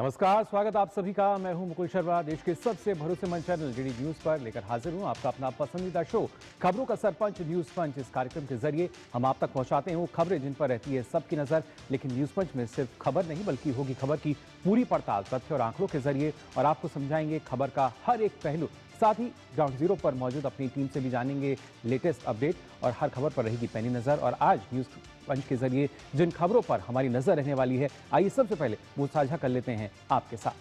नमस्कार, स्वागत आप सभी का। मैं हूं मुकुल शर्मा। देश के सबसे भरोसेमंद चैनल डीडी न्यूज पर लेकर हाजिर हूं आपका अपना पसंदीदा शो खबरों का सरपंच न्यूज पंच। इस कार्यक्रम के जरिए हम आप तक पहुंचाते हैं वो खबरें जिन पर रहती है सबकी नजर। लेकिन न्यूज पंच में सिर्फ खबर नहीं बल्कि होगी खबर की पूरी पड़ताल तथ्य और आंकड़ों के जरिए, और आपको समझाएंगे खबर का हर एक पहलू। साथ ही ग्राउंड जीरो पर मौजूद अपनी टीम से भी जानेंगे लेटेस्ट अपडेट और हर खबर पर रहेगी पैनी नजर। और आज न्यूज पंच के जरिए जिन खबरों पर हमारी नजर रहने वाली है, आइए सबसे पहले वो साझा कर लेते हैं आपके साथ।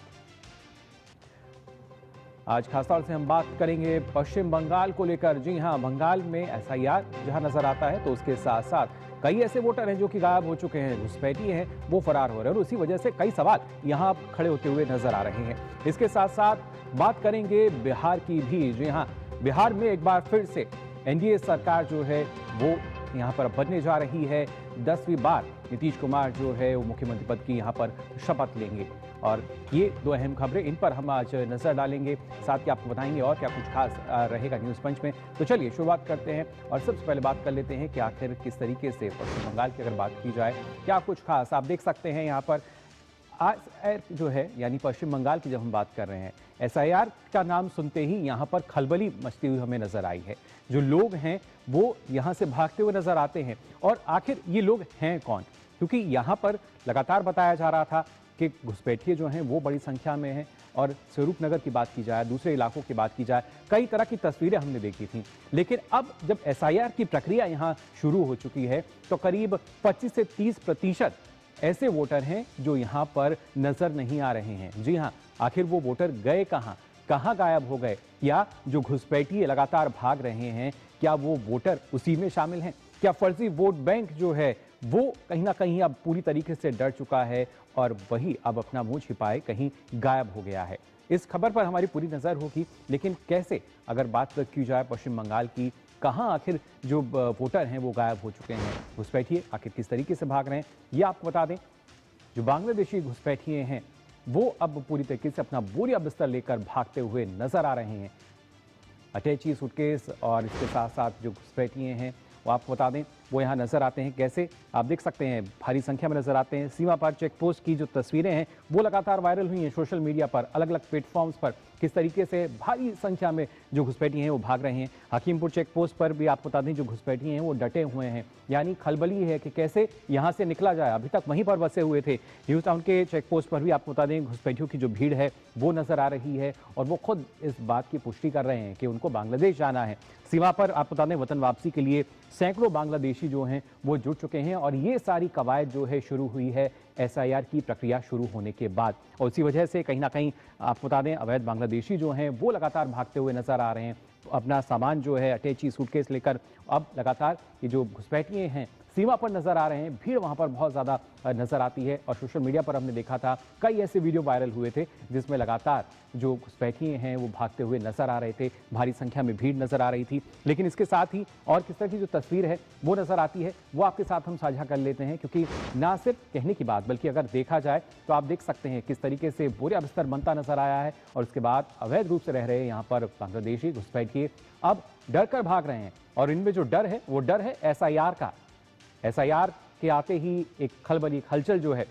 आज खासतौर से हम बात करेंगे पश्चिम बंगाल को लेकर। जी हां, बंगाल में एसआईआर जहां नजर आता है तो उसके साथ साथ कई ऐसे वोटर हैं जो कि गायब हो चुके हैं, घुसपैठी हैं, वो फरार हो रहे हैं और उसी वजह से कई सवाल यहां खड़े होते हुए नजर आ रहे हैं। इसके साथ साथ बात करेंगे बिहार की भी। जी हां, बिहार में एक बार फिर से एनडीए सरकार जो है वो यहाँ पर बनने जा रही है। 10वीं बार नीतीश कुमार जो है वो मुख्यमंत्री पद की यहाँ पर शपथ लेंगे और ये दो अहम खबरें, इन पर हम आज नजर डालेंगे। साथ ही आपको बताएंगे और क्या कुछ खास रहेगा न्यूज पंच में। तो चलिए शुरुआत करते हैं और सबसे पहले बात कर लेते हैं कि आखिर किस तरीके से पश्चिम बंगाल की अगर बात की जाए क्या कुछ खास आप देख सकते हैं यहाँ पर। आज जो है यानी पश्चिम बंगाल की जब हम बात कर रहे हैं, एसआईआर का नाम सुनते ही यहाँ पर खलबली मचती हुई हमें नजर आई है। जो लोग हैं वो यहाँ से भागते हुए नजर आते हैं और आखिर ये लोग हैं कौन, क्योंकि यहाँ पर लगातार बताया जा रहा था कि घुसपैठिए जो हैं वो बड़ी संख्या में हैं। और स्वरूप नगर की बात की जाए, दूसरे इलाकों की बात की जाए, कई तरह की तस्वीरें हमने देखी थी। लेकिन अब जब एसआईआर की प्रक्रिया यहाँ शुरू हो चुकी है तो करीब 25 से 30% ऐसे वोटर हैं जो यहाँ पर नजर नहीं आ रहे हैं। जी हाँ, आखिर वो वोटर गए कहाँ, कहाँ गायब हो गए? या जो घुसपैठिए लगातार भाग रहे हैं, क्या वो वोटर उसी में शामिल हैं? क्या फर्जी वोट बैंक जो है वो कहीं ना कहीं अब पूरी तरीके से डर चुका है और वही अब अपना मुंह छिपाए कहीं गायब हो गया है? इस खबर पर हमारी पूरी नजर होगी। लेकिन कैसे अगर बात की जाए पश्चिम बंगाल की, कहां आखिर जो वोटर हैं वो गायब हो चुके हैं, घुसपैठिए आखिर किस तरीके से भाग रहे हैं, ये आपको बता दें। जो बांग्लादेशी घुसपैठिए हैं वो अब पूरी तरीके से अपना बोरिया बिस्तर लेकर भागते हुए नजर आ रहे हैं। अटैची सूटकेस और इसके साथ साथ जो घुसपैठिए हैं वो आपको बता दें वो यहाँ नजर आते हैं। कैसे आप देख सकते हैं भारी संख्या में नजर आते हैं। सीमा पार चेक पोस्ट की जो तस्वीरें हैं वो लगातार वायरल हुई हैं सोशल मीडिया पर, अलग अलग प्लेटफॉर्म्स पर, किस तरीके से भारी संख्या में जो घुसपैठिए हैं वो भाग रहे हैं। हकीमपुर चेक पोस्ट पर भी आपको बता दें जो घुसपैठिए हैं वो डटे हुए हैं, यानी खलबली है कि कैसे यहाँ से निकला जाए। अभी तक वहीं पर बसे हुए थे। न्यू टाउन के चेक पोस्ट पर भी आपको बता दें घुसपैठियों की जो भीड़ है वो नजर आ रही है और वो खुद इस बात की पुष्टि कर रहे हैं कि उनको बांग्लादेश जाना है। सीमा पर आपको बता दें वतन वापसी के लिए सैकड़ों बांग्लादेशी जो हैं वो जुट चुके हैं और ये सारी कवायद जो है शुरू हुई है एसआईआर की प्रक्रिया शुरू होने के बाद। और इसी वजह से कहीं ना कहीं आपको बता दें अवैध बांग्लादेशी जो हैं वो लगातार भागते हुए नजर आ रहे हैं। अपना सामान जो है अटैची सूटकेस लेकर अब लगातार ये जो घुसपैठिए हैं सीमा पर नजर आ रहे हैं। भीड़ वहां पर बहुत ज्यादा नजर आती है और सोशल मीडिया पर हमने देखा था कई ऐसे वीडियो वायरल हुए थे जिसमें लगातार जो घुसपैठिए हैं वो भागते हुए नजर आ रहे थे। भारी संख्या में भीड़ नजर आ रही थी। लेकिन इसके साथ ही और किस तरह की जो तस्वीर है वो नजर आती है वो आपके साथ हम साझा कर लेते हैं, क्योंकि ना सिर्फ कहने की बात बल्कि अगर देखा जाए तो आप देख सकते हैं किस तरीके से बोरिया बिस्तर बनता नजर आया है। और उसके बाद अवैध रूप से रह रहे यहाँ पर बांग्लादेशी घुसपैठिए अब डर कर भाग रहे हैं और इनमें जो डर है वो डर है एसआईआर का। एसआईआर के आते ही एक खलबली हलचल जो है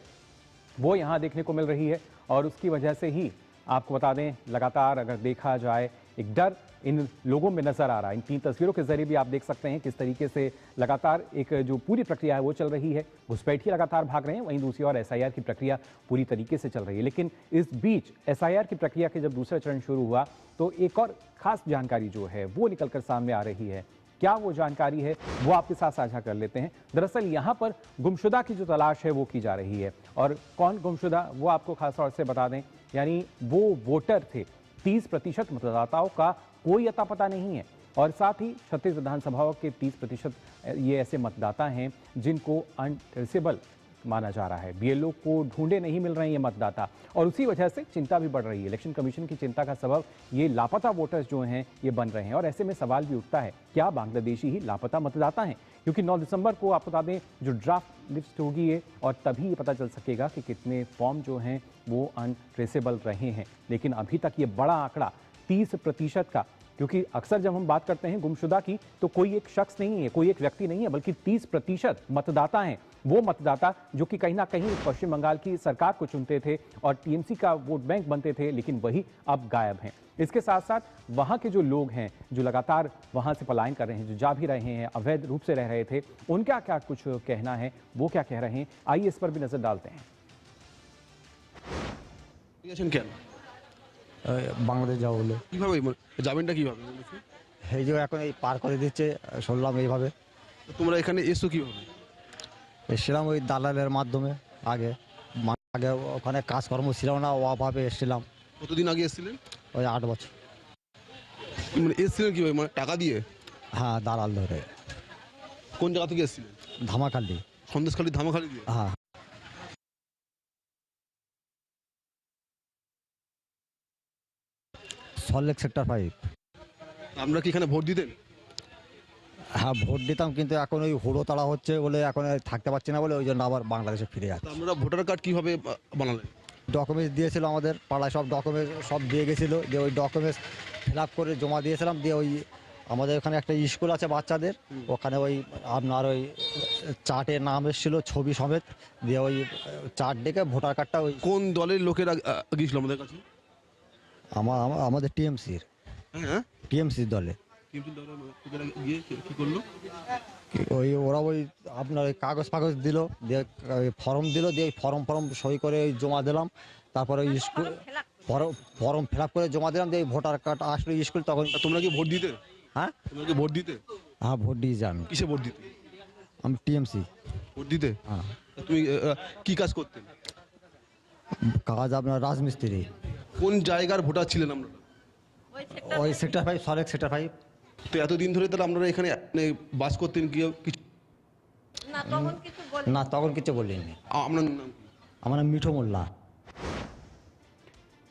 वो यहाँ देखने को मिल रही है और उसकी वजह से ही आपको बता दें लगातार अगर देखा जाए एक डर इन लोगों में नजर आ रहा है। इन 3 तस्वीरों के जरिए भी आप देख सकते हैं किस तरीके से लगातार एक जो पूरी प्रक्रिया है वो चल रही है। घुसपैठिए लगातार भाग रहे हैं, वहीं दूसरी ओर एसआईआर की प्रक्रिया पूरी तरीके से चल रही है। लेकिन इस बीच एसआईआर की प्रक्रिया के जब दूसरा चरण शुरू हुआ तो एक और खास जानकारी जो है वो निकलकर सामने आ रही है। क्या वो जानकारी है वो आपके साथ साझा कर लेते हैं। दरअसल यहाँ पर गुमशुदा की जो तलाश है वो की जा रही है और कौन गुमशुदा वो आपको खास तौर से बता दें, यानी वो वोटर थे 30% मतदाताओं का कोई अता पता नहीं है और साथ ही 36 विधानसभाओं के 30% ये ऐसे मतदाता हैं जिनको अनट्रेसेबल माना जा रहा है। बीएलओ को ढूंढे नहीं मिल रहे हैं ये मतदाता और उसी वजह से चिंता भी बढ़ रही है। इलेक्शन कमीशन की चिंता का सबब ये लापता वोटर्स जो हैं ये बन रहे हैं और ऐसे में सवाल भी उठता है क्या बांग्लादेशी ही लापता मतदाता हैं, क्योंकि 9 दिसंबर को आपको बता दें जो ड्राफ्ट लिस्ट होगी ये और तभी ये पता चल सकेगा कि कितने फॉर्म जो हैं वो अनट्रेसेबल रहे हैं। लेकिन अभी तक ये बड़ा आंकड़ा 30% का, क्योंकि अक्सर जब हम बात करते हैं गुमशुदा की तो कोई एक शख्स नहीं है, कोई एक व्यक्ति नहीं है, बल्कि 30% मतदाता हैं वो मतदाता जो कि कहीं ना कहीं पश्चिम बंगाल की सरकार को चुनते थे और टीएमसी का वोट बैंक बनते थे, लेकिन वही अब गायब हैं। इसके साथ साथ वहां के जो लोग हैं जो लगातार वहां से पलायन कर रहे हैं, जो जा भी रहे हैं, अवैध रूप से रह रहे थे, उनका क्या कुछ कहना है, वो क्या कह रहे हैं, आइए इस पर भी नजर डालते हैं। বাংলাদেশ যাবো বলে কিভাবে যাবেনটা কিভাবে? এই যে এখন এই পার করে দিচ্ছে শুনলাম এইভাবে। তোমরা এখানে এসো কিভাবে? এসেছিলাম ওই দালালের মাধ্যমে। আগে আগে ওখানে কাজকর্ম ছিল না, অভাবে এসেছিলাম। কতদিন আগে এসেছিলেন? ওই 8 বছর। মানে এসেছিলেন কিভাবে, মানে টাকা দিয়ে? হ্যাঁ, দালাল ধরে। কোন জায়গা থেকে এসেছিলেন? ধামাখালি। সন্দেশখালী ধামাখালি দিয়ে? হ্যাঁ। সল্টলেক সেক্টর 5। আমরা কি এখানে ভোট দিতেন? হ্যাঁ, ভোট দিতাম, কিন্তু এখন ওই হুড়ো তাড়া হচ্ছে বলে এখন আর থাকতে পারছি না বলে ওই জন্য আবার বাংলাদেশে ফিরে যাচ্ছে। আমরা ভোটার কার্ড কিভাবে বানালেন? ডকুমেন্টস দিয়েছিল, আমাদের পাড়ায় সব ডকুমেন্টস সব দিয়ে গেছিলো, দিয়ে ওই ডকুমেন্টস ফিল আপ করে জমা দিয়েছিলাম। দিয়ে ওই আমাদের ওখানে একটা স্কুল আছে বাচ্চাদের, ওখানে ওই আপনার ওই চার্টে নাম এসেছিলো ছবি সমেত। দিয়ে ওই চার্ট ডেকে ভোটার কার্ডটা ওই কোন দলের লোকেরা গিয়েছিল আমাদের কাছে? আমাদের টিএমসির হ্যাঁ, টিএমসির দলে। টিএমসি দলের লোকেরা গিয়ে কি করলো? ওই ওরা ওই আপনার ওই কাগজ ফাগজ দিল, দিয়ে ফর্ম দিল, দিয়ে ফর্ম সই করে ওই জমা দিলাম। তারপরে ওই স্কুল ফর্ম ফিল আপ করে জমা দিলাম, দিয়ে ভোটার কার্ড আসলো স্কুল। তখন তোমরা কি ভোট দিতে? হ্যাঁ, তোমরা কি ভোট দিতে? হ্যাঁ, ভোট দিয়েছি আমি। কিসে ভোট দিতে? আমি টিএমসি ভোট দিতে? হ্যাঁ। তুমি কি কাজ করতেন? কাজ আপনার রাজমিস্ত্রি। কোন জায়গার ভোটার ছিলেন আপনারা? ওই সেক্টর 5, সল্টলেক সেক্টর 5। তো এতদিন ধরে তাহলে আপনারা এখানে বাস করতেন কি? না, তখন কিছু বলিনি। আপনার নাম কি? আমার নাম मिठू मोल्ला।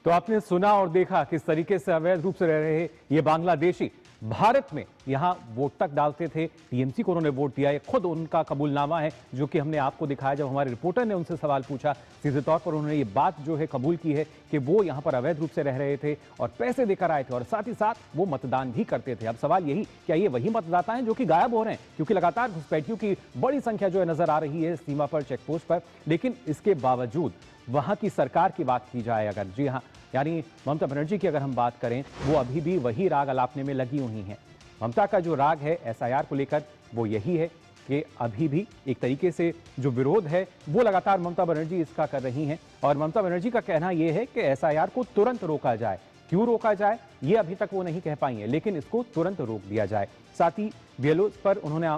तो आपने सुना और देखा किस तरीके से अवैध रूप से रह रहे ये बांग्लादेशी भारत में यहां वोट तक डालते थे। टीएमसी को उन्होंने वोट दिया, ये खुद उनका कबूलनामा है जो कि हमने आपको दिखाया। जब हमारे रिपोर्टर ने उनसे सवाल पूछा, सीधे तौर पर उन्होंने ये बात जो है कबूल की है कि वो यहां पर अवैध रूप से रह रहे थे और पैसे देकर आए थे और साथ ही साथ वो मतदान भी करते थे। अब सवाल यही, क्या ये वही मतदाता हैं जो कि गायब हो रहे हैं? क्योंकि लगातार घुसपैठियों की बड़ी संख्या जो है नजर आ रही है सीमा पर, चेकपोस्ट पर। लेकिन इसके बावजूद वहां की सरकार की बात की जाए अगर, जी हाँ, यानी ममता बनर्जी की अगर हम बात करें, वो अभी भी वही राग अलापने में लगी हुई हैं। ममता का जो राग है एसआईआर को लेकर वो यही है कि अभी भी एक तरीके से जो विरोध है वो लगातार ममता बनर्जी इसका कर रही हैं। और ममता बनर्जी का कहना यह है कि एसआईआर को तुरंत रोका जाए। क्यों रोका जाए ये अभी तक वो नहीं कह पाई हैं, लेकिन इसको तुरंत रोक दिया जाए। साथ ही बीएलओ पर उन्होंने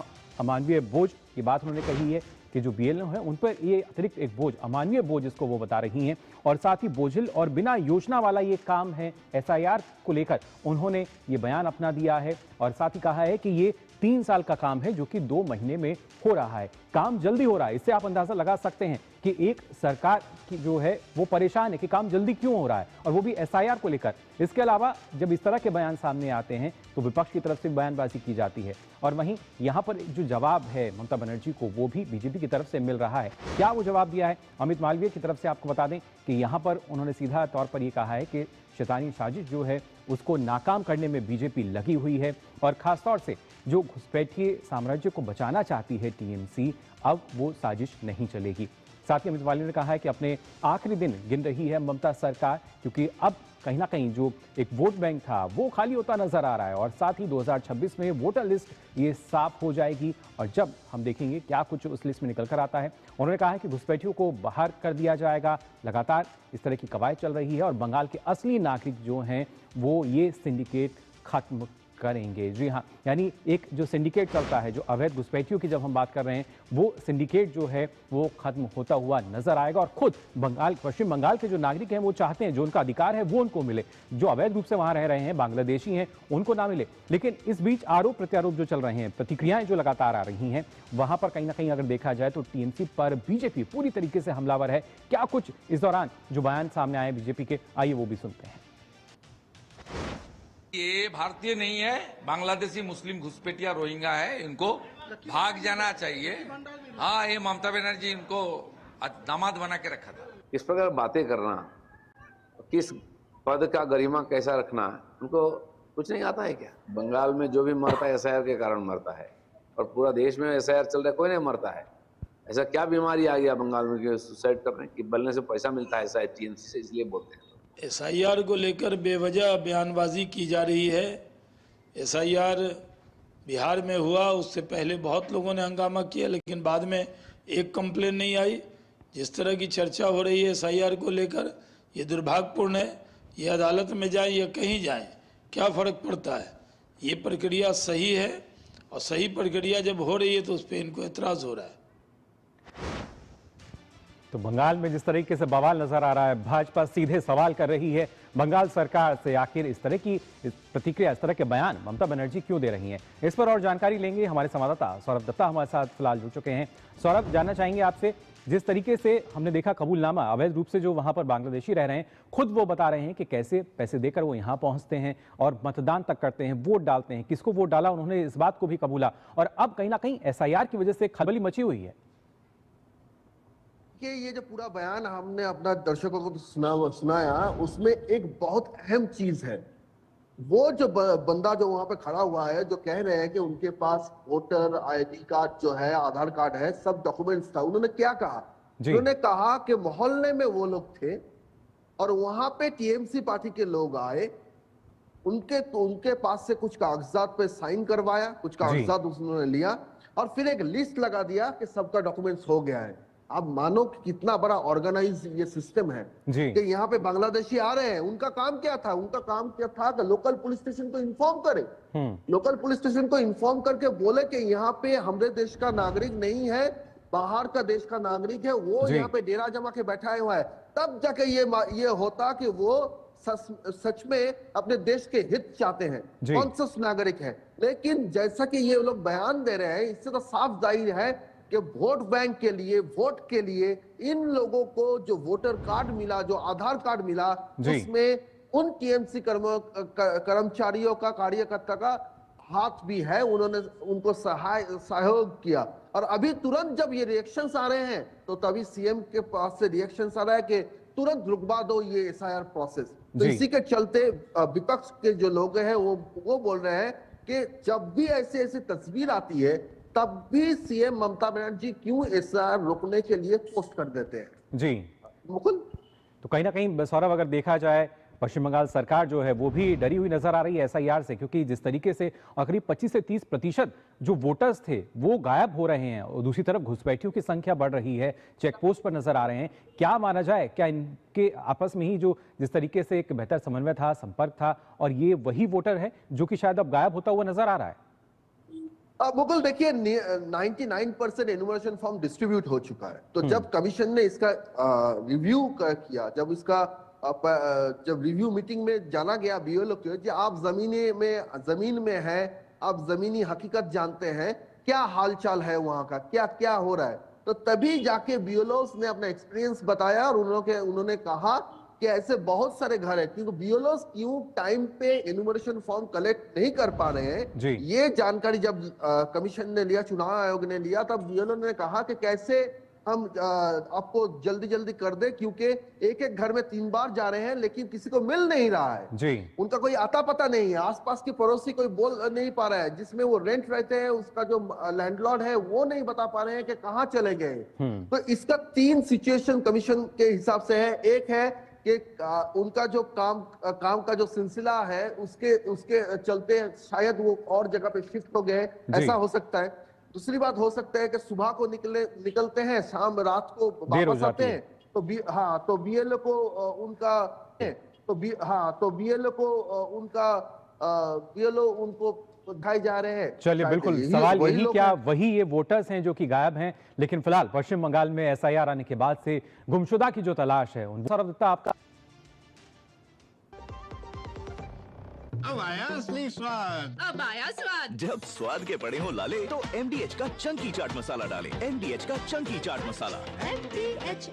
अमानवीय बोझ की बात उन्होंने कही है कि जो बीएलओ है उन पर ये अतिरिक्त एक बोझ, अमानवीय बोझ इसको वो बता रही हैं। और साथ ही बोझिल और बिना योजना वाला ये काम है एसआईआर को लेकर उन्होंने ये बयान अपना दिया है। और साथ ही कहा है कि ये 3 साल का काम है जो कि 2 महीने में हो रहा है। काम जल्दी हो रहा है, इससे आप अंदाजा लगा सकते हैं कि एक सरकार की जो है वो परेशान है कि काम जल्दी क्यों हो रहा है, और वो भी एसआईआर को लेकर। इसके अलावा जब इस तरह के बयान सामने आते हैं तो विपक्ष की तरफ से बयानबाजी की जाती है। और वहीं यहाँ पर जो जवाब है ममता बनर्जी को वो भी बीजेपी की तरफ से मिल रहा है। क्या वो जवाब दिया है अमित मालवीय की तरफ से, आपको बता दें कि यहाँ पर उन्होंने सीधा तौर पर ये कहा है कि शैतानी साजिश जो है उसको नाकाम करने में बीजेपी लगी हुई है। और खासतौर से जो घुसपैठिए साम्राज्य को बचाना चाहती है टीएमसी, अब वो साजिश नहीं चलेगी। साथ ही अमित मालवीय ने कहा है कि अपने आखिरी दिन गिन रही है ममता सरकार, क्योंकि अब कहीं ना कहीं जो एक वोट बैंक था वो खाली होता नजर आ रहा है। और साथ ही 2026 में वोटर लिस्ट ये साफ हो जाएगी और जब हम देखेंगे क्या कुछ उस लिस्ट में निकल कर आता है। उन्होंने कहा है कि घुसपैठियों को बाहर कर दिया जाएगा। लगातार इस तरह की कवायद चल रही है और बंगाल के असली नागरिक जो हैं वो ये सिंडिकेट खत्म करेंगे। जी हाँ, यानी एक जो सिंडिकेट चलता है, जो अवैध घुसपैठियों की जब हम बात कर रहे हैं, वो सिंडिकेट जो है वो खत्म होता हुआ नजर आएगा। और खुद पश्चिम बंगाल के जो नागरिक हैं वो चाहते हैं जो उनका अधिकार है वो उनको मिले, जो अवैध रूप से वहां रह रहे हैं बांग्लादेशी हैं उनको ना मिले। लेकिन इस बीच आरोप प्रत्यारोप जो चल रहे हैं, प्रतिक्रियाएं जो लगातार आ रही हैं, वहां पर कहीं ना कहीं अगर देखा जाए तो टीएमसी पर बीजेपी पूरी तरीके से हमलावर है। क्या कुछ इस दौरान जो बयान सामने आए बीजेपी के, आइए वो भी सुनते हैं। ये भारतीय नहीं है, बांग्लादेशी मुस्लिम घुसपैठिया रोहिंग्या है, इनको भाग जाना चाहिए। हाँ, ये ममता बनर्जी इनको दामाद बना के रखा था। इस प्रकार बातें करना, किस पद का गरिमा कैसा रखना, उनको कुछ नहीं आता है क्या? बंगाल में जो भी मरता है एसआईआर के कारण मरता है, और पूरा देश में एसआईआर चल रहा है, कोई नहीं मरता है। ऐसा क्या बीमारी आ गया बंगाल में कि सुसाइड कर रहे हैं? कि बलने से पैसा मिलता है ऐसा टीएमसी से, इसलिए बोलते हैं। एसआईआर को लेकर बेवजह बयानबाजी की जा रही है। एसआईआर बिहार में हुआ, उससे पहले बहुत लोगों ने हंगामा किया, लेकिन बाद में एक कंप्लेन नहीं आई। जिस तरह की चर्चा हो रही है एसआईआर को लेकर, ये दुर्भाग्यपूर्ण है। ये अदालत में जाए या कहीं जाए, क्या फ़र्क पड़ता है? ये प्रक्रिया सही है, और सही प्रक्रिया जब हो रही है तो उस पर इनको एतराज़ हो रहा है। तो बंगाल में जिस तरीके से बवाल नजर आ रहा है, भाजपा सीधे सवाल कर रही है बंगाल सरकार से, आखिर इस तरह की प्रतिक्रिया, इस तरह के बयान ममता बनर्जी क्यों दे रही हैं? इस पर और जानकारी लेंगे। हमारे संवाददाता सौरभ दत्ता हमारे साथ फिलहाल जुड़ चुके हैं। सौरभ, जानना चाहेंगे आपसे, जिस तरीके से हमने देखा कबूलनामा अवैध रूप से जो वहां पर बांग्लादेशी रह रहे हैं, खुद वो बता रहे हैं कि कैसे पैसे देकर वो यहाँ पहुंचते हैं और मतदान तक करते हैं, वोट डालते हैं। किसको वोट डाला उन्होंने इस बात को भी कबूला, और अब कहीं ना कहीं एसआईआर की वजह से खलबली मची हुई है। कि ये जो पूरा बयान हमने अपना दर्शकों को सुनाया, उसमें एक बहुत अहम चीज है। वो जो बंदा जो वहां पे खड़ा हुआ है, जो कह रहे हैं कि उनके पास वोटर आईडी कार्ड जो है, आधार कार्ड है, सब डॉक्यूमेंट्स था, उन्होंने क्या कहा? उन्होंने कहा कि मोहल्ले में वो लोग थे और वहां पे टीएमसी पार्टी के लोग आए, उनके पास से कुछ कागजात पे साइन करवाया, कुछ कागजात उन्होंने लिया और फिर एक लिस्ट लगा दिया कि सबका डॉक्यूमेंट्स हो गया है। आप मानो कि कितना बड़ा ऑर्गेनाइज ये सिस्टम है कि यहाँ पे बांग्लादेशी आ रहे हैं। उनका काम क्या था? उनका काम क्या था कि लोकल पुलिस स्टेशन को इन्फॉर्म करे, लोकल पुलिस स्टेशन को इन्फॉर्म करके बोले कि यहाँ पे हमारे देश का नागरिक नहीं है, बाहर का देश का नागरिक है, वो यहाँ पे डेरा जमा के बैठा हुआ है। तब जाके ये होता कि वो सच में अपने देश के हित चाहते हैं, कॉन्शियस नागरिक है। लेकिन जैसा कि ये लोग बयान दे रहे हैं, इससे तो साफ जाहिर है कि वोट बैंक के लिए, वोट के लिए इन लोगों को जो वोटर कार्ड मिला, जो आधार कार्ड मिला, उसमें उन टीएमसी कर्मचारियों का, कार्यकर्ता का हाथ भी है। उन्होंने उनको सहयोग किया और अभी तुरंत जब ये रिएक्शंस आ रहे हैं तो तभी सीएम के पास से रिएक्शंस आ रहा है कि तुरंत रुकवा दो ये एसआईआर प्रोसेस। तो इसी के चलते विपक्ष के जो लोग हैं वो बोल रहे हैं कि जब भी ऐसी तस्वीर आती है तब भी सीएम ममता बनर्जी क्यों एसआईआर रोकने के लिए पोस्ट कर देते हैं। जी मुकुल, तो कहीं ना कहीं सौरभ, अगर देखा जाए पश्चिम बंगाल सरकार जो है वो भी डरी हुई नजर आ रही है एसआईआर से, क्योंकि जिस तरीके से करीब 25 से 30% जो वोटर्स थे वो गायब हो रहे हैं और दूसरी तरफ घुसपैठियों की संख्या बढ़ रही है, चेक पोस्ट पर नजर आ रहे हैं। क्या माना जाए, क्या इनके आपस में ही जो जिस तरीके से एक बेहतर समन्वय था, संपर्क था, और ये वही वोटर है जो कि शायद अब गायब होता हुआ नजर आ रहा है? मुकुल देखिए, 99% एनुमरेशन फॉर्म डिस्ट्रीब्यूट हो चुका है। तो जब कमीशन ने इसका रिव्यू किया, जब रिव्यू मीटिंग में जाना गया बीएलओ को, आप जमीन में है, आप जमीनी हकीकत जानते हैं, क्या हालचाल है वहां का, क्या क्या हो रहा है, तो तभी जाके बीएलओस ने अपना एक्सपीरियंस बताया और उन्होंने कहा कि ऐसे बहुत सारे घर है, क्योंकि बीएलओस क्यों टाइम पे एनुमरेशन फॉर्म कलेक्ट नहीं कर पा रहे हैं। ये जानकारी जब कमीशन ने लिया, चुनाव आयोग ने लिया, तब बीएलओ ने कहा कि कैसे हम आपको जल्दी कर दे, क्योंकि एक घर में 3 बार जा रहे हैं लेकिन किसी को मिल नहीं रहा है। उनका कोई आता पता नहीं है, आसपास की पड़ोसी कोई बोल नहीं पा रहा है, जिसमें वो रेंट रहते हैं उसका जो लैंडलॉर्ड है वो नहीं बता पा रहे हैं कि कहाँ चले गए। तो इसका 3 सिचुएशन कमीशन के हिसाब से है। एक है कि उनका जो काम का जो सिलसिला है उसके चलते शायद वो और जगह पे शिफ्ट हो गए, ऐसा हो सकता है। दूसरी बात हो सकता है कि सुबह को निकलते हैं, शाम रात को वापस आते हैं, तो बीएलओ को उनको दिखाए जा रहे हैं। चलिए, बिल्कुल सवाल यही, क्या वही ये वोटर्स हैं जो कि गायब हैं? लेकिन फिलहाल पश्चिम बंगाल में एसआईआर आने के बाद से गुमशुदा की जो तलाश है, सौरभ दत्ता आपका। अब आया असली स्वाद, अब आया स्वाद। जब स्वाद के पड़े हो लाले तो MDH का चंकी चाट मसाला डालें। MDH का चंकी चाट मसाला। MDH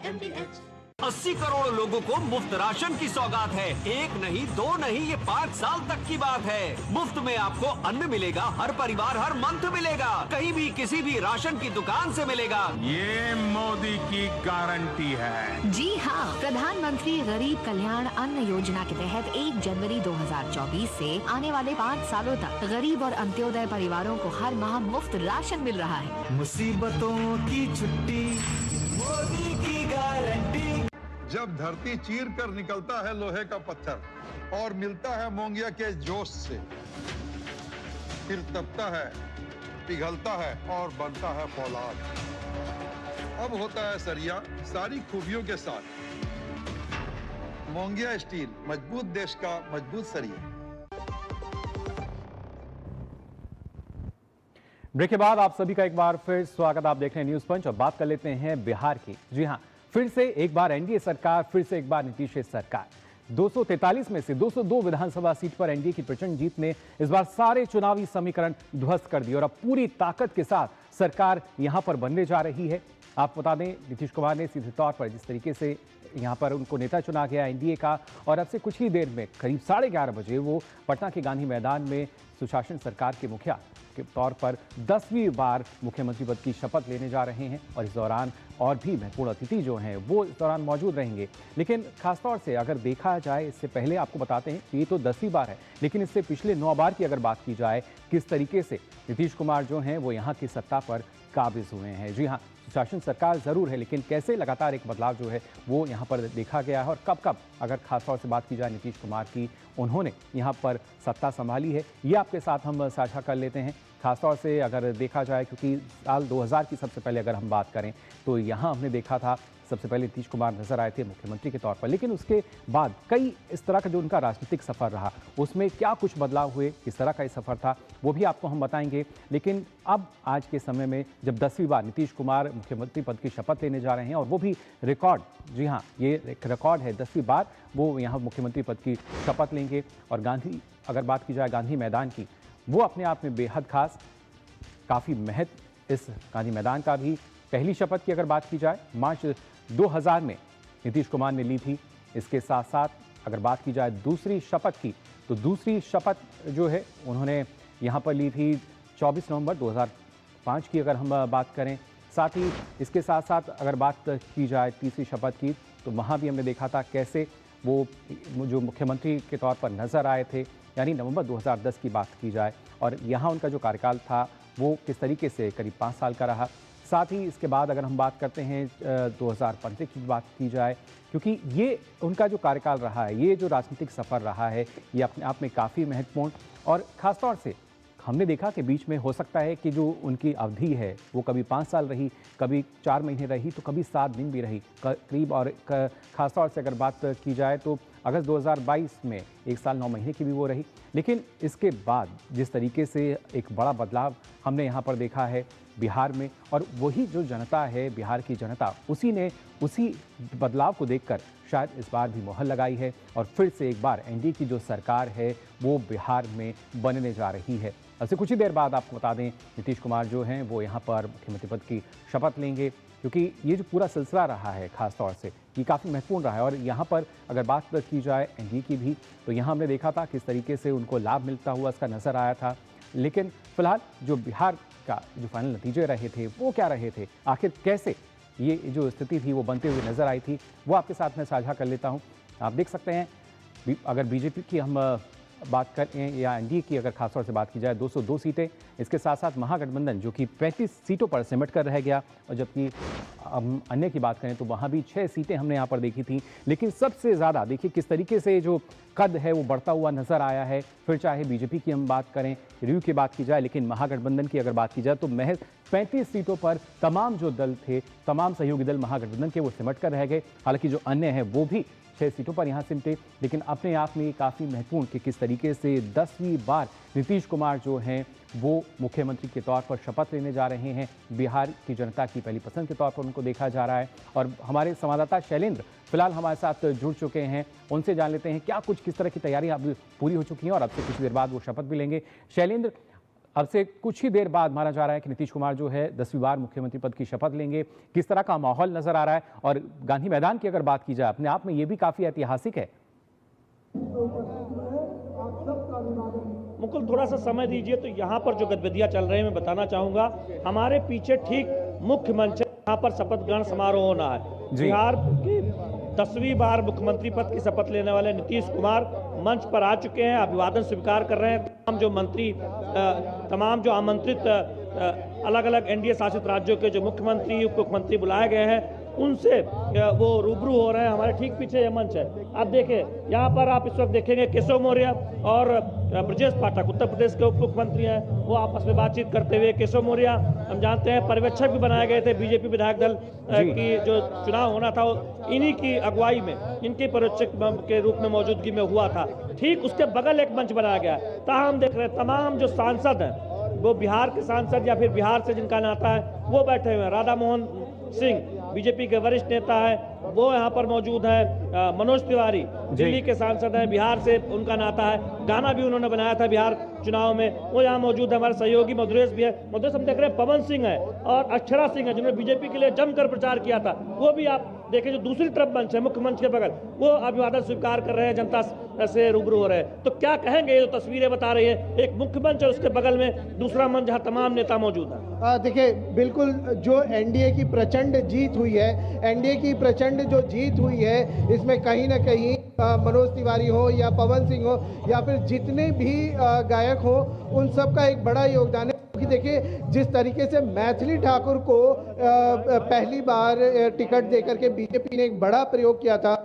80 करोड़ लोगों को मुफ्त राशन की सौगात है। एक नहीं, दो नहीं, ये 5 साल तक की बात है। मुफ्त में आपको अन्न मिलेगा, हर परिवार हर मंथ मिलेगा, कहीं भी किसी भी राशन की दुकान से मिलेगा। ये मोदी की गारंटी है। जी हाँ, प्रधानमंत्री गरीब कल्याण अन्न योजना के तहत 1 जनवरी 2024 से आने वाले 5 सालों तक गरीब और अंत्योदय परिवारों को हर माह मुफ्त राशन मिल रहा है। मुसीबतों की छुट्टी, मोदी की गारंटी। जब धरती चीर कर निकलता है लोहे का पत्थर और मिलता है मोंगिया के जोश से, फिर तपता है, पिघलता है और बनता है फौलाद। अब होता है सरिया सारी खूबियों के साथ। मोंगिया स्टील, मजबूत देश का मजबूत सरिया। ब्रेक के बाद आप सभी का एक बार फिर स्वागत। आप देख रहे हैं न्यूज पंच और बात कर लेते हैं बिहार की। जी हाँ, फिर से एक बार एनडीए सरकार, फिर से एक बार नीतीश सरकार। 243 में से 202 विधानसभा सीट पर एनडीए की प्रचंड जीत ने इस बार सारे चुनावी समीकरण ध्वस्त कर दिए और अब पूरी ताकत के साथ सरकार यहां पर बनने जा रही है। आप बता दें, नीतीश कुमार ने सीधे तौर पर जिस तरीके से यहां पर उनको नेता चुना गया एनडीए का, और अब से कुछ ही देर में करीब 11:30 बजे वो पटना के गांधी मैदान में सुशासन सरकार के मुखिया के तौर पर 10वीं बार मुख्यमंत्री पद की शपथ लेने जा रहे हैं। और इस दौरान और भी महत्वपूर्ण अतिथि जो हैं वो इस दौरान मौजूद रहेंगे। लेकिन खासतौर से अगर देखा जाए, इससे पहले आपको बताते हैं ये तो 10वीं बार है, लेकिन इससे पिछले 9 बार की अगर बात की जाए, किस तरीके से नीतीश कुमार जो हैं वो यहाँ की सत्ता पर काबिज हुए हैं। जी हाँ, शासन सरकार जरूर है, लेकिन कैसे लगातार एक बदलाव जो है वो यहाँ पर देखा गया है और कब कब, अगर खासतौर से बात की जाए नीतीश कुमार की, उन्होंने यहाँ पर सत्ता संभाली है, ये आपके साथ हम साझा कर लेते हैं। खासतौर से अगर देखा जाए, क्योंकि साल 2000 की सबसे पहले अगर हम बात करें तो यहाँ हमने देखा था सबसे पहले नीतीश कुमार नजर आए थे मुख्यमंत्री के तौर पर, लेकिन उसके बाद कई इस तरह का जो उनका राजनीतिक सफर रहा, उसमें क्या कुछ बदलाव हुए, किस तरह का ये सफर था, वो भी आपको हम बताएंगे। लेकिन अब आज के समय में जब 10वीं बार नीतीश कुमार मुख्यमंत्री पद की शपथ लेने जा रहे हैं और वो भी रिकॉर्ड, जी हाँ, ये एक रिकॉर्ड है, 10वीं बार वो यहाँ मुख्यमंत्री पद की शपथ लेंगे। और गांधी, अगर बात की जाए गांधी मैदान की, वो अपने आप में बेहद खास, काफ़ी महत्व इस गांधी मैदान का भी। पहली शपथ की अगर बात की जाए मार्च 2000 में नीतीश कुमार ने ली थी। इसके साथ साथ अगर बात की जाए दूसरी शपथ की, तो दूसरी शपथ जो है उन्होंने यहाँ पर ली थी 24 नवंबर 2005 की अगर हम बात करें। साथ ही इसके साथ साथ अगर बात की जाए तीसरी शपथ की, तो वहाँ भी हमने देखा था कैसे वो जो मुख्यमंत्री के तौर पर नजर आए थे, यानी नवंबर 2010 की बात की जाए, और यहाँ उनका जो कार्यकाल था वो किस तरीके से करीब 5 साल का रहा। साथ ही इसके बाद अगर हम बात करते हैं 2015 की बात की जाए, क्योंकि ये उनका जो कार्यकाल रहा है, ये जो राजनीतिक सफ़र रहा है, ये अपने आप में काफ़ी महत्वपूर्ण, और ख़ासतौर से हमने देखा कि बीच में हो सकता है कि जो उनकी अवधि है वो कभी 5 साल रही, कभी 4 महीने रही, तो कभी 7 दिन भी रही करीब। और ख़ासतौर से अगर बात की जाए तो अगस्त 2022 में 1 साल 9 महीने की भी वो रही। लेकिन इसके बाद जिस तरीके से एक बड़ा बदलाव हमने यहाँ पर देखा है बिहार में, और वही जो जनता है, बिहार की जनता, उसी ने उसी बदलाव को देखकर शायद इस बार भी मोहर लगाई है और फिर से एक बार एनडीए की जो सरकार है वो बिहार में बनने जा रही है। अब से कुछ ही देर बाद आपको बता दें, नीतीश कुमार जो हैं वो यहाँ पर मुख्यमंत्री पद की शपथ लेंगे, क्योंकि ये जो पूरा सिलसिला रहा है खास तौर से ये काफ़ी महत्वपूर्ण रहा है। और यहाँ पर अगर बात की जाए एनडीए की भी, तो यहाँ हमने देखा था किस तरीके से उनको लाभ मिलता हुआ इसका नज़र आया था। लेकिन फिलहाल जो बिहार का जो फाइनल नतीजे रहे थे वो क्या रहे थे, आखिर कैसे ये जो स्थिति थी वो बनते हुए नजर आई थी, वो आपके साथ मैं साझा कर लेता हूँ। आप देख सकते हैं, अगर बीजेपी की हम बात करें या एनडीए की अगर खासतौर से बात की जाए, 202 सीटें, इसके साथ साथ महागठबंधन जो कि 35 सीटों पर सिमट कर रह गया, और जबकि अन्य की बात करें तो वहाँ भी 6 सीटें हमने यहाँ पर देखी थी। लेकिन सबसे ज़्यादा देखिए किस तरीके से जो कद है वो बढ़ता हुआ नजर आया है। फिर चाहे बीजेपी की हम बात करें, रिव्यू की बात की जाए, लेकिन महागठबंधन की अगर बात की जाए तो महज 35 सीटों पर तमाम जो दल थे, तमाम सहयोगी दल महागठबंधन के वो सिमट कर रह गए। हालांकि जो अन्य हैं वो भी 6 सीटों पर यहाँ सिमटे, लेकिन अपने आप में काफ़ी महत्वपूर्ण कि किस तरीके से 10वीं बार नीतीश कुमार जो हैं वो मुख्यमंत्री के तौर पर शपथ लेने जा रहे हैं। बिहार की जनता की पहली पसंद के तौर पर उनको देखा जा रहा है। और हमारे संवाददाता शैलेंद्र फिलहाल हमारे साथ जुड़ चुके हैं, उनसे जान लेते हैं क्या कुछ किस तरह की तैयारियां अब पूरी हो चुकी हैं और अब से कुछ देर बाद वो शपथ भी लेंगे। शैलेंद्र, अब से कुछ ही देर बाद माना जा रहा है कि नीतीश कुमार जो है 10वीं बार मुख्यमंत्री पद की शपथ लेंगे। किस तरह का माहौल नजर आ रहा है, और गांधी मैदान की अगर बात की जाए अपने आप में ये भी काफी ऐतिहासिक है। मुकुल, थोड़ा सा समय दीजिए। तो यहाँ पर जो गतिविधियां चल रही हैं मैं बताना चाहूंगा। हमारे पीछे ठीक मुख्य मंच यहाँ पर शपथ ग्रहण समारोह होना है। बिहार की 10वीं बार मुख्यमंत्री पद की शपथ लेने वाले नीतीश कुमार मंच पर आ चुके हैं, अभिवादन स्वीकार कर रहे हैं। तमाम जो आमंत्रित अलग अलग एनडीए शासित राज्यों के जो मुख्यमंत्री उप मुख्यमंत्री बुलाए गए हैं उनसे वो रूबरू हो रहे हैं। हमारे ठीक पीछे ये मंच है। आप देखिए यहाँ पर आप इस वक्त देखेंगे केशव मौर्य और ब्रजेश पाठक उत्तर प्रदेश के उप मुख्यमंत्री हैं, वो आपस में बातचीत करते हुए। केशव मौर्य हम जानते हैं पर्यवेक्षक भी बनाए गए थे बीजेपी विधायक दल की जो चुनाव होना था इन्हीं की अगुवाई में, इनके पर्यवेक्षक के रूप में मौजूदगी में हुआ था। ठीक उसके बगल एक मंच बनाया गया है। हम देख रहे हैं तमाम जो सांसद हैं वो बिहार के सांसद या फिर बिहार से जिनका नाता है वो बैठे हुए हैं। राधा मोहन सिंह बीजेपी के वरिष्ठ नेता है, वो यहाँ पर मौजूद है। मनोज तिवारी दिल्ली के सांसद हैं, बिहार से उनका नाता है, गाना भी उन्होंने बनाया था बिहार चुनाव में, वो यहाँ मौजूद है। हमारे सहयोगी मधुरेश भी है। मधुरेश, हम देख रहे हैं पवन सिंह है और अक्षरा सिंह है जिन्होंने बीजेपी के लिए जमकर प्रचार किया था, वो भी आप देखिए। जो दूसरी तरफ मंच है मुख्य मंच के बगल, वो अभिवादन स्वीकार कर रहे हैं, जनता से रूबरू हो रहे हैं। तो क्या कहेंगे, ये जो तस्वीरें बता रही है, एक मुख्य मंच और उसके बगल में दूसरा मंच जहाँ तमाम नेता मौजूद है। देखिए, बिल्कुल जो एनडीए की प्रचंड जीत हुई है, एनडीए की प्रचंड जो जीत हुई है, इसमें कहीं ना कहीं मनोज तिवारी हो या पवन सिंह हो या फिर जितने भी गायक हो, उन सब का एक बड़ा योगदान है। कि देखिए जिस तरीके से मैथिली ठाकुर को पहली बार टिकट देकर के बीजेपी ने एक बड़ा प्रयोग किया था।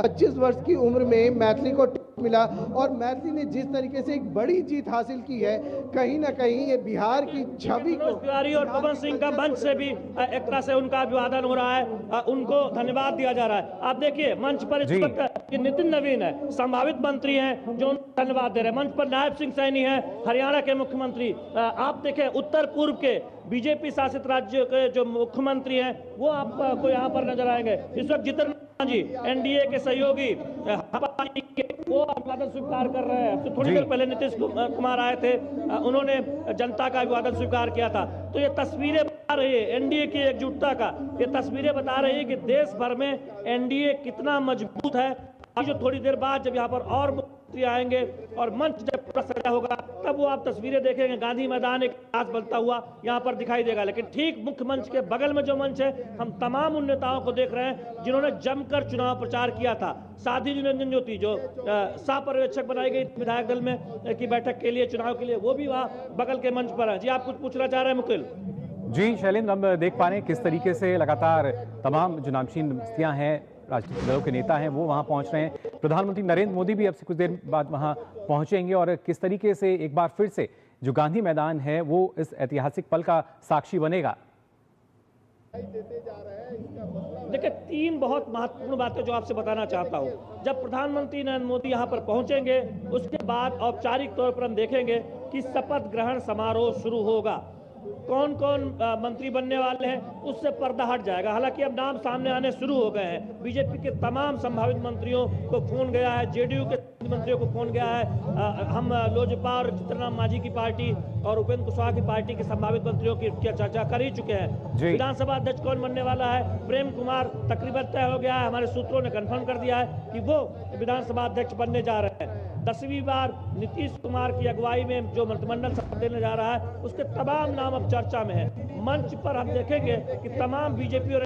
25 वर्ष की उम्र में मैथिली को टिकट मिला और मैथिली ने जिस तरीके से एक बड़ी जीत हासिल की है, कहीं ना कहीं ये बिहार की छवि को। तिवारी और पवन सिंह का मंच से भी एक तरह से उनका अभिवादन हो रहा है, उनको धन्यवाद दिया जा रहा है। आप देखिए मंच पर इस वक्त नितिन नवीन है, संभावित मंत्री हैं, जो धन्यवाद दे रहे हैं। मंच पर नायब सिंह सैनी है, हरियाणा के मुख्यमंत्री। आप देखें उत्तर पूर्व के बीजेपी शासित राज्यों के जो मुख्यमंत्री हैं वो आपको यहाँ पर नजर आएंगे। इस वक्त जितेंद्र जी एनडीए के सहयोगी वो अभिवादन स्वीकार कर रहे हैं। तो थोड़ी देर पहले नीतीश कुमार आए थे, उन्होंने जनता का अभिवादन स्वीकार किया था। तो ये तस्वीरें बता रही है एनडीए की एकजुटता का, ये तस्वीरें बता रही है कि देश भर में एनडीए कितना मजबूत है। जो थोड़ी देर बाद जब यहाँ पर और मुख्यमंत्री आएंगे और मंच जब पूरा सजा होगा तब वो आप तस्वीरें देखेंगे। गांधी मैदान एक खास बनता हुआ यहाँ पर दिखाई देगा। लेकिन ठीक मुख्य मंच के बगल में जो मंच है, हम तमाम उन नेताओं को देख रहे हैं जिन्होंने जमकर चुनाव प्रचार किया था। साध्वी निरंजन ज्योति जो सह पर्यवेक्षक बनाई गई विधायक दल में की बैठक के लिए, चुनाव के लिए, वो भी वहाँ बगल के मंच पर है। जी आप कुछ पूछना चाह रहे हैं मुकुल? जी शैलेंद्र, हम देख पा रहे हैं किस तरीके से लगातार तमाम जो नामचीन हस्तियां हैं, राजनीतिक दलों के नेता हैं, वो वहां पहुंच रहे हैं। प्रधानमंत्री नरेंद्र मोदी भी अब से कुछ देर बाद वहां पहुंचेंगे और किस तरीके से एक बार फिर से जो गांधी मैदान है वो इस ऐतिहासिक पल का साक्षी बनेगा। देखिए, 3 बहुत महत्वपूर्ण बातें जो आपसे बताना चाहता हूं। जब प्रधानमंत्री नरेंद्र मोदी यहां पर पहुंचेंगे उसके बाद औपचारिक तौर पर हम देखेंगे कि शपथ ग्रहण समारोह शुरू होगा। कौन कौन मंत्री बनने वाले हैं उससे पर्दा हट जाएगा। हालांकि अब नाम सामने आने शुरू हो गए हैं। बीजेपी के तमाम संभावित मंत्रियों को फोन गया है, जेडीयू के मंत्रियों को फोन गया है। हम लोजपा और चित्रनाथ मांझी की पार्टी और उपेंद्र कुशवाहा की पार्टी के संभावित मंत्रियों की चर्चा कर ही चुके हैं। विधानसभा अध्यक्ष कौन बनने वाला है, प्रेम कुमार तकरीबन तय हो गया है। हमारे सूत्रों ने कंफर्म कर दिया है कि वो विधानसभा अध्यक्ष बनने जा रहे हैं। 10वीं बार नीतीश कुमार की अगुवाई में जो मंत्रिमंडल शपथ लेने जा रहा है उसके तमाम नाम अब चर्चा में है। मंच पर हम देखेंगे कि तमाम बीजेपी और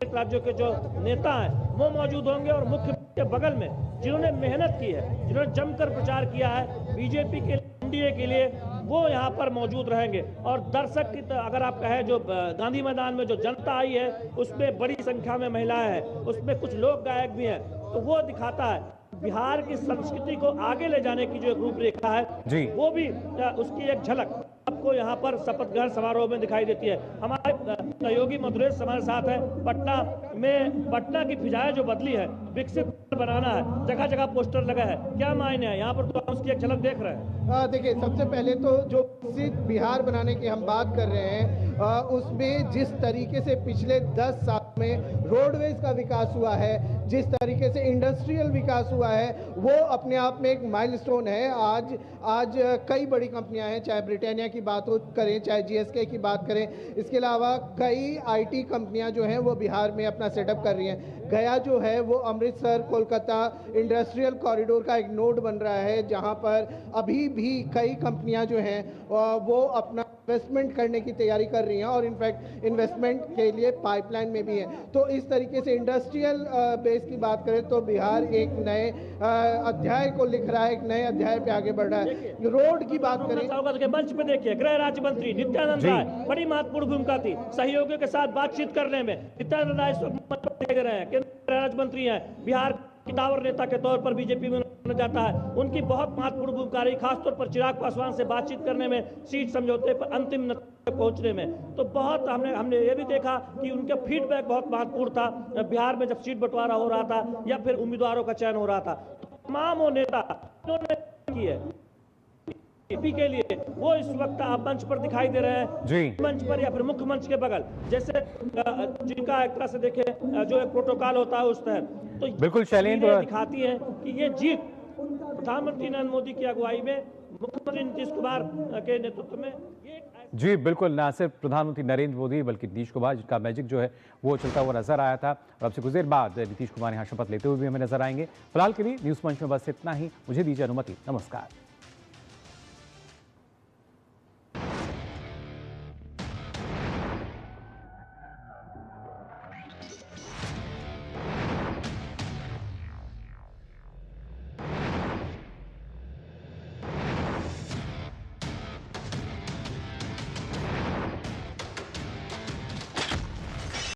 राज्यों के जो नेता हैं वो मौजूद होंगे और मुख्य के बगल में जिन्होंने मेहनत की है, जिन्होंने जमकर प्रचार किया है बीजेपी के एनडीए के लिए, वो यहाँ पर मौजूद रहेंगे। और दर्शक की अगर आप कहें जो गांधी मैदान में जो जनता आई है उसमें बड़ी संख्या में महिलाएं हैं, उसमें कुछ लोक गायक भी हैं। तो वो दिखाता है बिहार की संस्कृति को आगे ले जाने की जो एक रूपरेखा है वो भी उसकी एक झलक आपको यहाँ पर शपथ ग्रहण समारोह में दिखाई देती है। हमारे सहयोगी मधुरेश हमारे साथ है। पटना की फिजाएं जो बदली है, विकसित बनाना है, जगह जगह पोस्टर लगा है, क्या मायने है यहाँ पर? तो उसकी एक झलक देख रहे हैं। देखिए, सबसे पहले तो जो बिहार बनाने की हम बात कर रहे हैं उसमें जिस तरीके से पिछले 10 साल में रोडवेज का विकास हुआ है, जिस तरीके से इंडस्ट्रियल विकास हुआ है, वो अपने आप में एक माइलस्टोन है। आज कई बड़ी कंपनियां हैं, चाहे ब्रिटानिया की बात हो करें, चाहे जीएसके की बात करें, इसके अलावा कई आईटी कंपनियां जो हैं वो बिहार में अपना सेटअप कर रही हैं। गया जो है वो अमृतसर कोलकाता इंडस्ट्रियल कॉरिडोर का एक नोड बन रहा है, जहां पर अभी भी कई कंपनियां जो हैं वो अपना इन्वेस्टमेंट करने की तैयारी कर रही हैं और इनफैक्ट इन्वेस्टमेंट के लिए पाइपलाइन में भी है। तो इस तरीके से इंडस्ट्रियल बेस की बात करें तो बिहार एक नए अध्याय को लिख रहा है, एक नए अध्याय पे आगे बढ़ रहा है। रोड की बात करें, मंच पे देखिए गृह राज्य मंत्री नित्यानंद राय, बड़ी महत्वपूर्ण भूमिका थी सहयोगियों के साथ बातचीत करने में। नित्यानंद राय इस वक्त मंच पर देख रहे हैं, गृह राज्य मंत्री हैं, बिहार कितावर नेता के तौर पर बीजेपी में जाता है। उनकी बहुत महत्वपूर्ण भूमिका रही, खासतौर पर चिराग पासवान से बातचीत करने में, सीट समझौते पर अंतिम नतीजे तक पहुंचने में। तो बहुत हमने ये भी देखा कि उनका फीडबैक बहुत महत्वपूर्ण था बिहार में जब सीट बंटवारा हो रहा था या फिर उम्मीदवारों का चयन हो रहा था। तमाम वो नेता उन्होंने की है बीजेपी के लिए, वो इस वक्त आप मंच पर दिखाई दे रहे हैं जी, मंच पर या फिर मुख्य मंच के बगल, जैसे जिनका एक तरह से देखे जो एक प्रोटोकॉल होता है उस तरह। तो बिल्कुल शैलेंद्र दिखाती है कि ये जीत प्रधानमंत्री नरेंद्र मोदी की अगुवाई में, मुख्यमंत्री नीतीश कुमार के नेतृत्व में जी बिल्कुल, ना सिर्फ प्रधानमंत्री नरेंद्र मोदी बल्कि नीतीश कुमार, जिनका मैजिक जो है वो चलता हुआ नजर आया था। और अब से कुछ देर बाद नीतीश कुमार यहाँ शपथ लेते हुए भी हमें नजर आएंगे। फिलहाल के लिए न्यूज मंच में बस इतना ही। मुझे दीजिए अनुमति। नमस्कार।